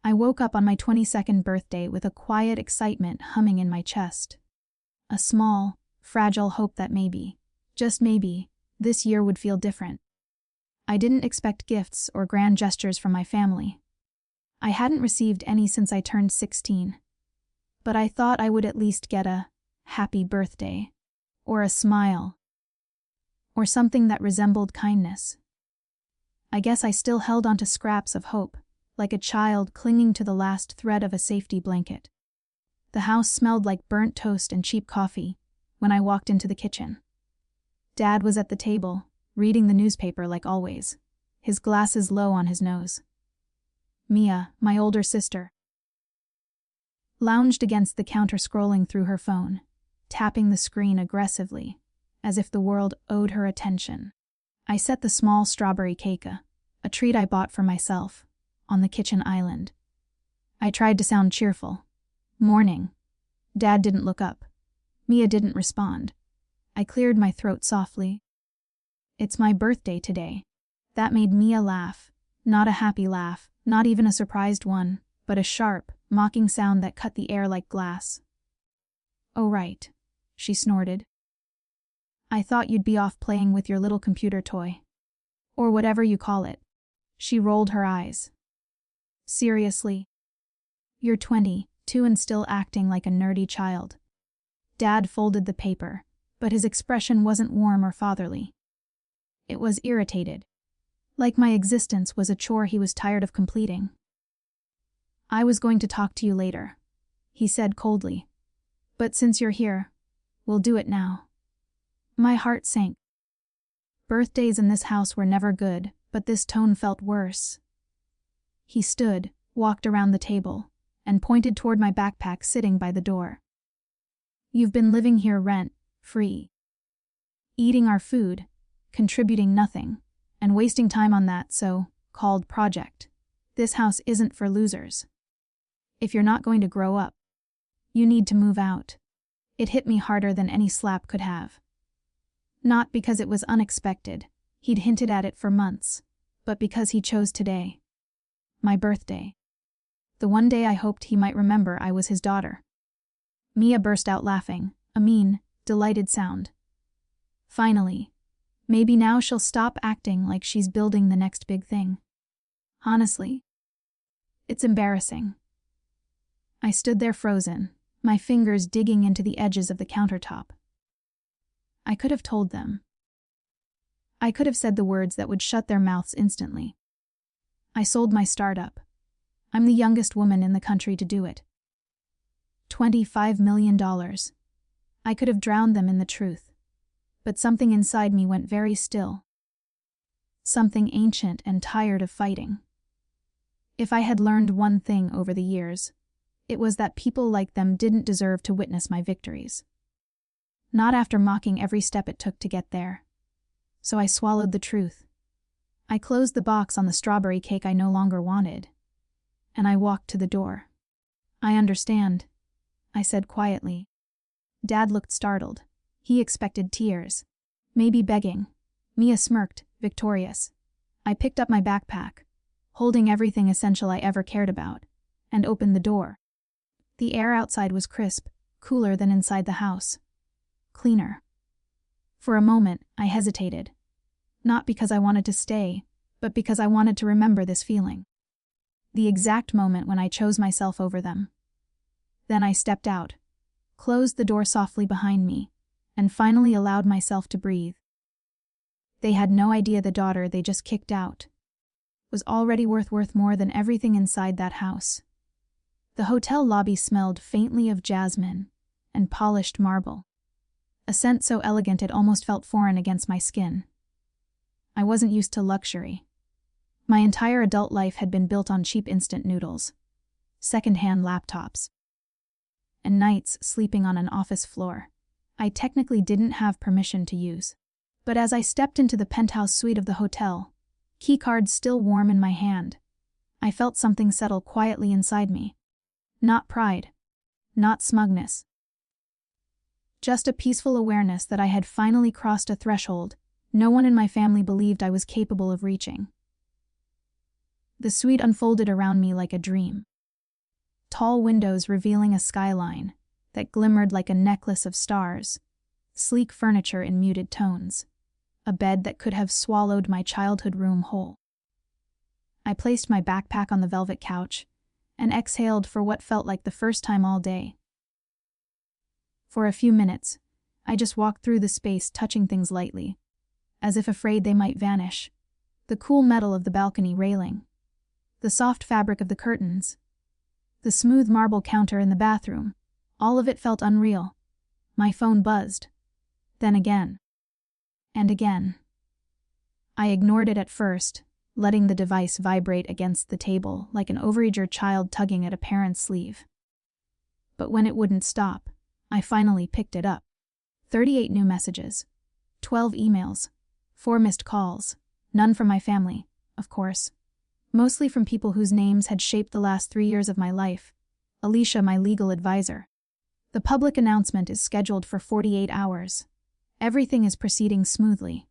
I woke up on my 22nd birthday with a quiet excitement humming in my chest. A small, fragile hope that maybe, just maybe, this year would feel different. I didn't expect gifts or grand gestures from my family. I hadn't received any since I turned 16. But I thought I would at least get a happy birthday, or a smile, or something that resembled kindness. I guess I still held onto scraps of hope, like a child clinging to the last thread of a safety blanket. The house smelled like burnt toast and cheap coffee when I walked into the kitchen. Dad was at the table, reading the newspaper like always, his glasses low on his nose. Mia, my older sister, lounged against the counter scrolling through her phone, tapping the screen aggressively, as if the world owed her attention. I set the small strawberry cake, a treat I bought for myself, on the kitchen island. I tried to sound cheerful. Morning. Dad didn't look up. Mia didn't respond. I cleared my throat softly. It's my birthday today. That made Mia laugh. Not a happy laugh, not even a surprised one, but a sharp, mocking sound that cut the air like glass. Oh right, she snorted. I thought you'd be off playing with your little computer toy. Or whatever you call it. She rolled her eyes. Seriously? You're 22 and still acting like a nerdy child. Dad folded the paper, but his expression wasn't warm or fatherly. It was irritated. Like my existence was a chore he was tired of completing. I was going to talk to you later, he said coldly. But since you're here, we'll do it now. My heart sank. Birthdays in this house were never good, but this tone felt worse. He stood, walked around the table, and pointed toward my backpack sitting by the door. You've been living here rent-free. Eating our food, contributing nothing, and wasting time on that so-called project. This house isn't for losers. If you're not going to grow up, you need to move out. It hit me harder than any slap could have. Not because it was unexpected, he'd hinted at it for months, but because he chose today. My birthday. The one day I hoped he might remember I was his daughter. Mia burst out laughing, a mean, delighted sound. Finally. Maybe now she'll stop acting like she's building the next big thing. Honestly, it's embarrassing. I stood there frozen, my fingers digging into the edges of the countertop. I could have told them. I could have said the words that would shut their mouths instantly. I sold my startup. I'm the youngest woman in the country to do it. $25 million. I could have drowned them in the truth. But something inside me went very still. Something ancient and tired of fighting. If I had learned one thing over the years, it was that people like them didn't deserve to witness my victories. Not after mocking every step it took to get there. So I swallowed the truth. I closed the box on the strawberry cake I no longer wanted. And I walked to the door. I understand, I said quietly. Dad looked startled. He expected tears. Maybe begging. Mia smirked, victorious. I picked up my backpack, holding everything essential I ever cared about, and opened the door. The air outside was crisp, cooler than inside the house. Cleaner. For a moment, I hesitated. Not because I wanted to stay, but because I wanted to remember this feeling. The exact moment when I chose myself over them. Then I stepped out, closed the door softly behind me, and finally allowed myself to breathe. They had no idea the daughter they just kicked out was already worth more than everything inside that house. The hotel lobby smelled faintly of jasmine and polished marble, a scent so elegant it almost felt foreign against my skin. I wasn't used to luxury. My entire adult life had been built on cheap instant noodles, second-hand laptops, and nights sleeping on an office floor I technically didn't have permission to use. But as I stepped into the penthouse suite of the hotel, keycards still warm in my hand, I felt something settle quietly inside me. Not pride. Not smugness. Just a peaceful awareness that I had finally crossed a threshold no one in my family believed I was capable of reaching. The suite unfolded around me like a dream. tall windows revealing a skyline that glimmered like a necklace of stars, sleek furniture in muted tones, a bed that could have swallowed my childhood room whole. I placed my backpack on the velvet couch and exhaled for what felt like the first time all day. For a few minutes, I just walked through the space, touching things lightly, as if afraid they might vanish. The cool metal of the balcony railing, the soft fabric of the curtains, the smooth marble counter in the bathroom, all of it felt unreal. My phone buzzed. Then again. And again. I ignored it at first, letting the device vibrate against the table like an overeager child tugging at a parent's sleeve. But when it wouldn't stop, I finally picked it up. 38 new messages, 12 emails, 4 missed calls, none from my family, of course. Mostly from people whose names had shaped the last 3 years of my life. Alicia, my legal advisor. The public announcement is scheduled for 48 hours. Everything is proceeding smoothly.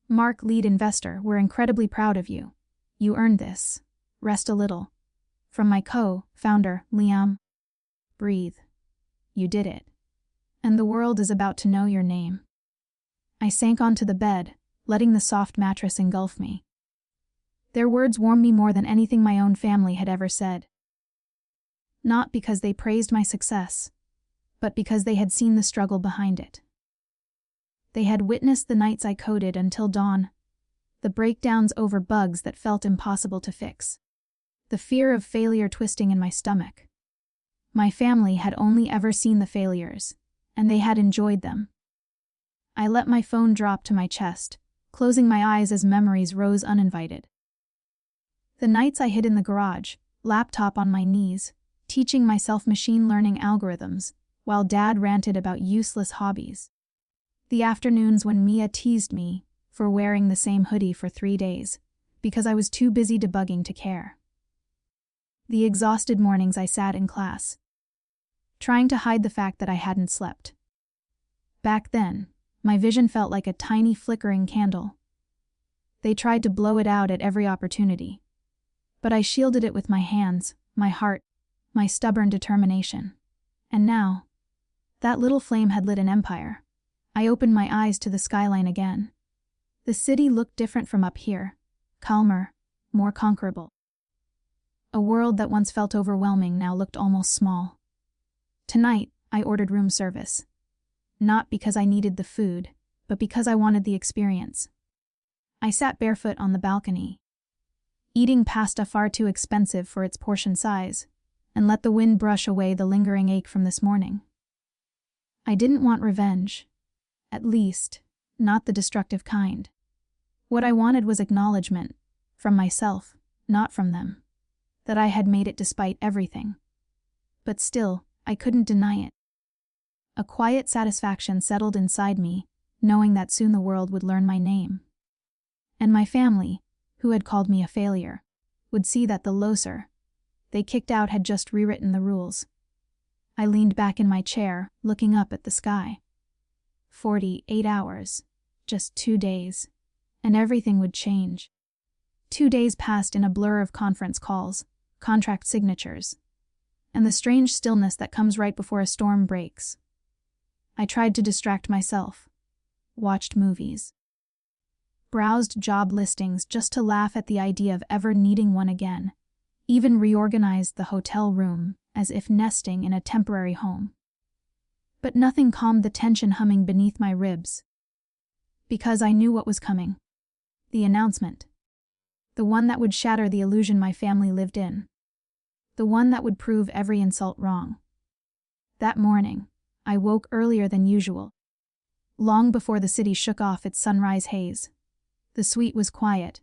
Mark, lead investor, we're incredibly proud of you. You earned this. Rest a little. From my co-founder, Liam. Breathe. You did it. And the world is about to know your name. I sank onto the bed, letting the soft mattress engulf me. Their words warmed me more than anything my own family had ever said. Not because they praised my success, but because they had seen the struggle behind it. They had witnessed the nights I coded until dawn, the breakdowns over bugs that felt impossible to fix, the fear of failure twisting in my stomach. My family had only ever seen the failures, and they had enjoyed them. I let my phone drop to my chest, closing my eyes as memories rose uninvited. The nights I hid in the garage, laptop on my knees, teaching myself machine learning algorithms, while Dad ranted about useless hobbies. The afternoons when Mia teased me for wearing the same hoodie for 3 days, because I was too busy debugging to care. The exhausted mornings I sat in class, trying to hide the fact that I hadn't slept. Back then, my vision felt like a tiny flickering candle. They tried to blow it out at every opportunity, but I shielded it with my hands, my heart, my stubborn determination. And now, that little flame had lit an empire. I opened my eyes to the skyline again. The city looked different from up here, calmer, more conquerable. A world that once felt overwhelming now looked almost small. Tonight, I ordered room service. Not because I needed the food, but because I wanted the experience. I sat barefoot on the balcony, eating pasta far too expensive for its portion size, and let the wind brush away the lingering ache from this morning. I didn't want revenge. At least, not the destructive kind. What I wanted was acknowledgement, from myself, not from them, that I had made it despite everything. But still, I couldn't deny it. A quiet satisfaction settled inside me, knowing that soon the world would learn my name. And my family, who had called me a failure, would see that the loser they kicked out had just rewritten the rules. I leaned back in my chair, looking up at the sky. 48 hours, just 2 days, and everything would change. 2 days passed in a blur of conference calls, contract signatures, and the strange stillness that comes right before a storm breaks. I tried to distract myself, watched movies, browsed job listings just to laugh at the idea of ever needing one again, even reorganized the hotel room as if nesting in a temporary home. But nothing calmed the tension humming beneath my ribs. Because I knew what was coming. The announcement. The one that would shatter the illusion my family lived in. The one that would prove every insult wrong. That morning, I woke earlier than usual. Long before the city shook off its sunrise haze. The suite was quiet,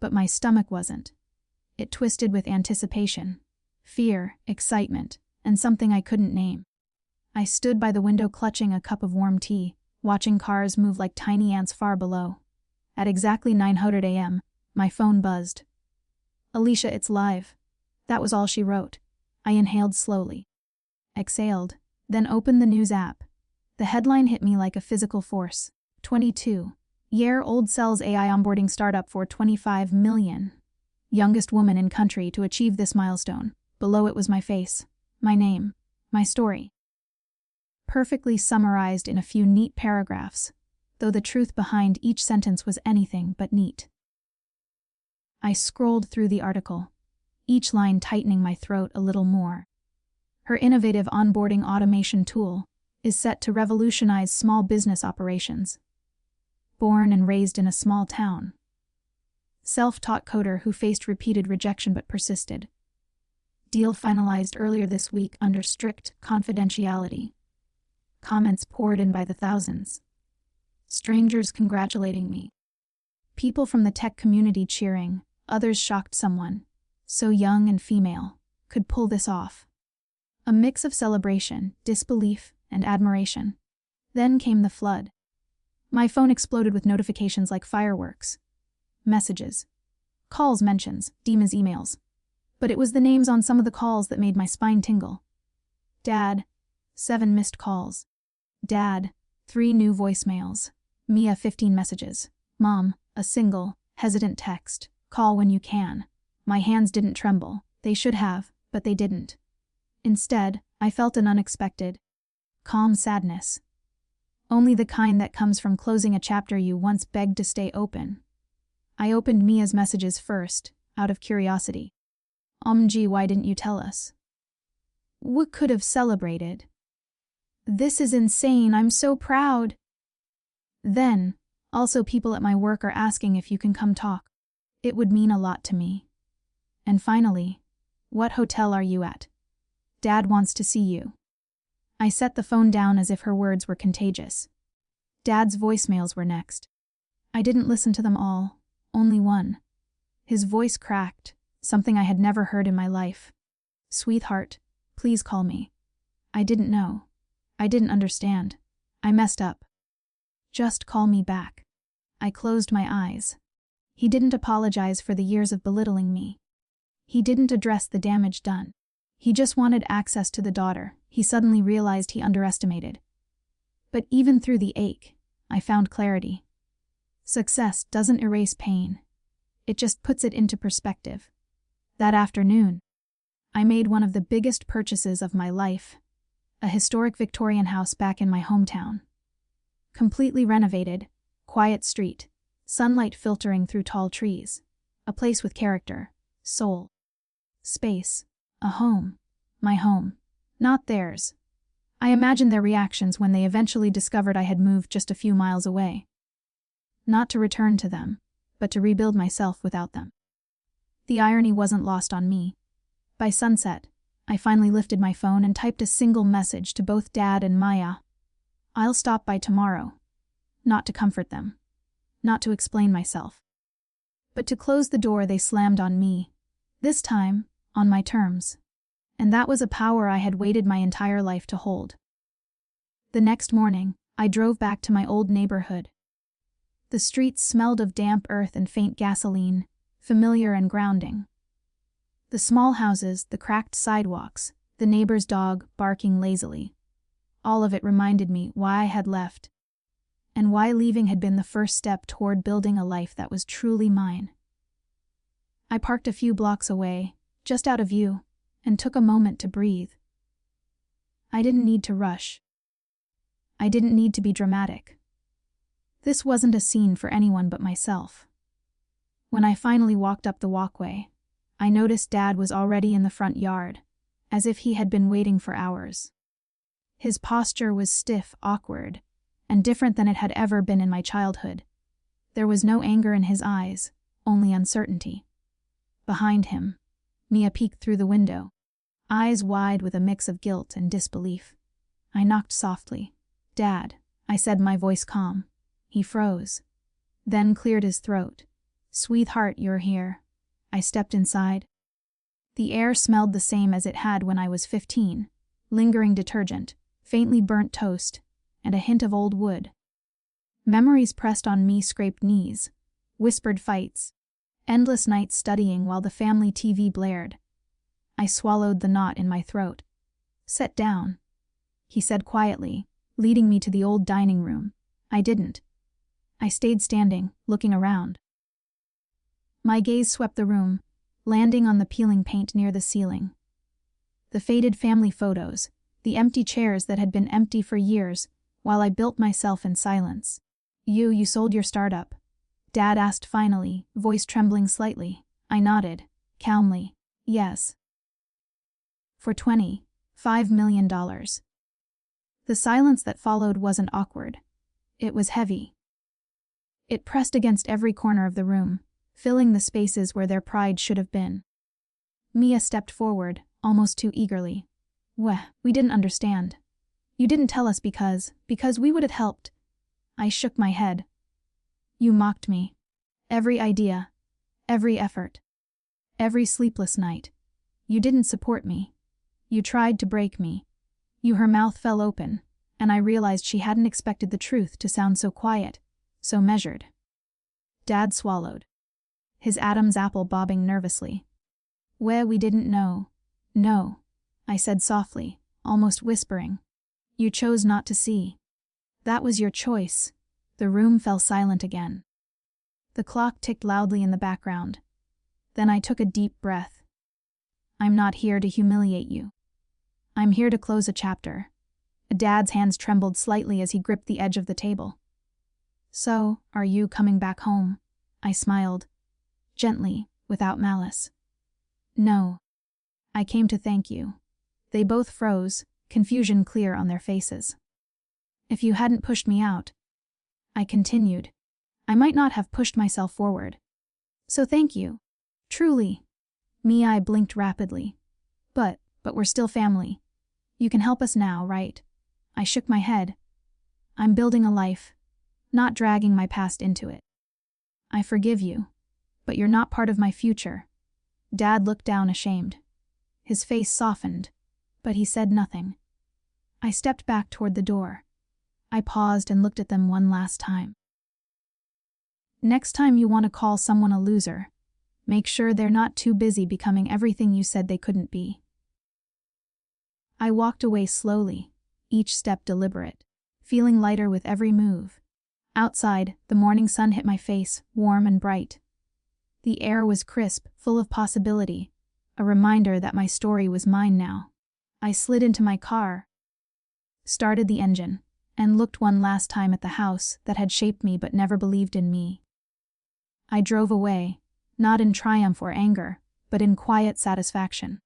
but my stomach wasn't. It twisted with anticipation, fear, excitement, and something I couldn't name. I stood by the window clutching a cup of warm tea, watching cars move like tiny ants far below. At exactly 9:00 a.m., my phone buzzed. "Alicia, it's live." That was all she wrote. I inhaled slowly, exhaled, then opened the news app. The headline hit me like a physical force. 22-year-old sells AI onboarding startup for $25 million. Youngest woman in country to achieve this milestone. Below it was my face, my name, my story. Perfectly summarized in a few neat paragraphs, though the truth behind each sentence was anything but neat. I scrolled through the article, each line tightening my throat a little more. Her innovative onboarding automation tool is set to revolutionize small business operations. Born and raised in a small town. Self-taught coder who faced repeated rejection but persisted. Deal finalized earlier this week under strict confidentiality. Comments poured in by the thousands. Strangers congratulating me. People from the tech community cheering, others shocked someone, so young and female, could pull this off. A mix of celebration, disbelief, and admiration. Then came the flood. My phone exploded with notifications like fireworks. Messages. Calls, mentions, demons, emails. But it was the names on some of the calls that made my spine tingle. Dad, 7 missed calls. Dad, 3 new voicemails. Mia, 15 messages. Mom, a single, hesitant text. Call when you can. My hands didn't tremble. They should have, but they didn't. Instead, I felt an unexpected, calm sadness. Only the kind that comes from closing a chapter you once begged to stay open. I opened Mia's messages first, out of curiosity. Gee, why didn't you tell us? We could have celebrated. This is insane, I'm so proud. Then, also people at my work are asking if you can come talk. It would mean a lot to me. And finally, what hotel are you at? Dad wants to see you. I set the phone down as if her words were contagious. Dad's voicemails were next. I didn't listen to them all, only one. His voice cracked, something I had never heard in my life. Sweetheart, please call me. I didn't know. I didn't understand. I messed up. Just call me back. I closed my eyes. He didn't apologize for the years of belittling me. He didn't address the damage done. He just wanted access to the daughter he suddenly realized he underestimated. But even through the ache, I found clarity. Success doesn't erase pain. It just puts it into perspective. That afternoon, I made one of the biggest purchases of my life, a historic Victorian house back in my hometown. Completely renovated, quiet street, sunlight filtering through tall trees, a place with character, soul, space, a home, my home, not theirs. I imagined their reactions when they eventually discovered I had moved just a few miles away. Not to return to them, but to rebuild myself without them. The irony wasn't lost on me. By sunset, I finally lifted my phone and typed a single message to both Dad and Maya. I'll stop by tomorrow. Not to comfort them. Not to explain myself. But to close the door they slammed on me. This time, on my terms. And that was a power I had waited my entire life to hold. The next morning, I drove back to my old neighborhood. The streets smelled of damp earth and faint gasoline, familiar and grounding. The small houses, the cracked sidewalks, the neighbor's dog barking lazily. All of it reminded me why I had left, and why leaving had been the first step toward building a life that was truly mine. I parked a few blocks away, just out of view, and took a moment to breathe. I didn't need to rush. I didn't need to be dramatic. This wasn't a scene for anyone but myself. When I finally walked up the walkway, I noticed Dad was already in the front yard, as if he had been waiting for hours. His posture was stiff, awkward, and different than it had ever been in my childhood. There was no anger in his eyes, only uncertainty. Behind him, Mia peeked through the window, eyes wide with a mix of guilt and disbelief. I knocked softly. Dad, I said, my voice calm. He froze, then cleared his throat. Sweetheart, you're here. I stepped inside. The air smelled the same as it had when I was 15, lingering detergent, faintly burnt toast, and a hint of old wood. Memories pressed on me, scraped knees, whispered fights, endless nights studying while the family TV blared. I swallowed the knot in my throat. Sit down, he said quietly, leading me to the old dining room. I didn't. I stayed standing, looking around. My gaze swept the room, landing on the peeling paint near the ceiling, The faded family photos, the empty chairs that had been empty for years, while I built myself in silence. You sold your startup?" Dad asked finally, voice trembling slightly. I nodded, calmly. "Yes. For $25 million. The silence that followed wasn't awkward. It was heavy. It pressed against every corner of the room, filling the spaces where their pride should have been. Mia stepped forward, almost too eagerly. We didn't understand. You didn't tell us because we would have helped." I shook my head. "You mocked me. Every idea, every effort, every sleepless night. You didn't support me. You tried to break me." Her mouth fell open, and I realized she hadn't expected the truth to sound so quiet, so measured. Dad swallowed, his Adam's apple bobbing nervously. We didn't know." "No," I said softly, almost whispering. "You chose not to see. That was your choice." The room fell silent again. The clock ticked loudly in the background. Then I took a deep breath. "I'm not here to humiliate you. I'm here to close a chapter." Dad's hands trembled slightly as he gripped the edge of the table. "So, are you coming back home?" I smiled, gently, without malice. "No. I came to thank you." They both froze, confusion clear on their faces. "If you hadn't pushed me out," I continued, "I might not have pushed myself forward. So thank you. Truly." Mia blinked rapidly. But we're still family. You can help us now, right?" I shook my head. "I'm building a life, not dragging my past into it. I forgive you, but you're not part of my future." Dad looked down ashamed. His face softened, but he said nothing. I stepped back toward the door. I paused and looked at them one last time. "Next time you want to call someone a loser, make sure they're not too busy becoming everything you said they couldn't be." I walked away slowly, each step deliberate, feeling lighter with every move. Outside, the morning sun hit my face, warm and bright. The air was crisp, full of possibility, a reminder that my story was mine now. I slid into my car, started the engine, and looked one last time at the house that had shaped me but never believed in me. I drove away, not in triumph or anger, but in quiet satisfaction.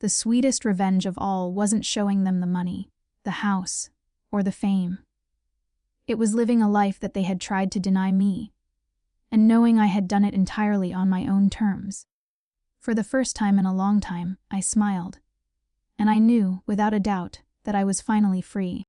The sweetest revenge of all wasn't showing them the money, the house, or the fame. It was living a life that they had tried to deny me, and knowing I had done it entirely on my own terms. For the first time in a long time, I smiled, and I knew, without a doubt, that I was finally free.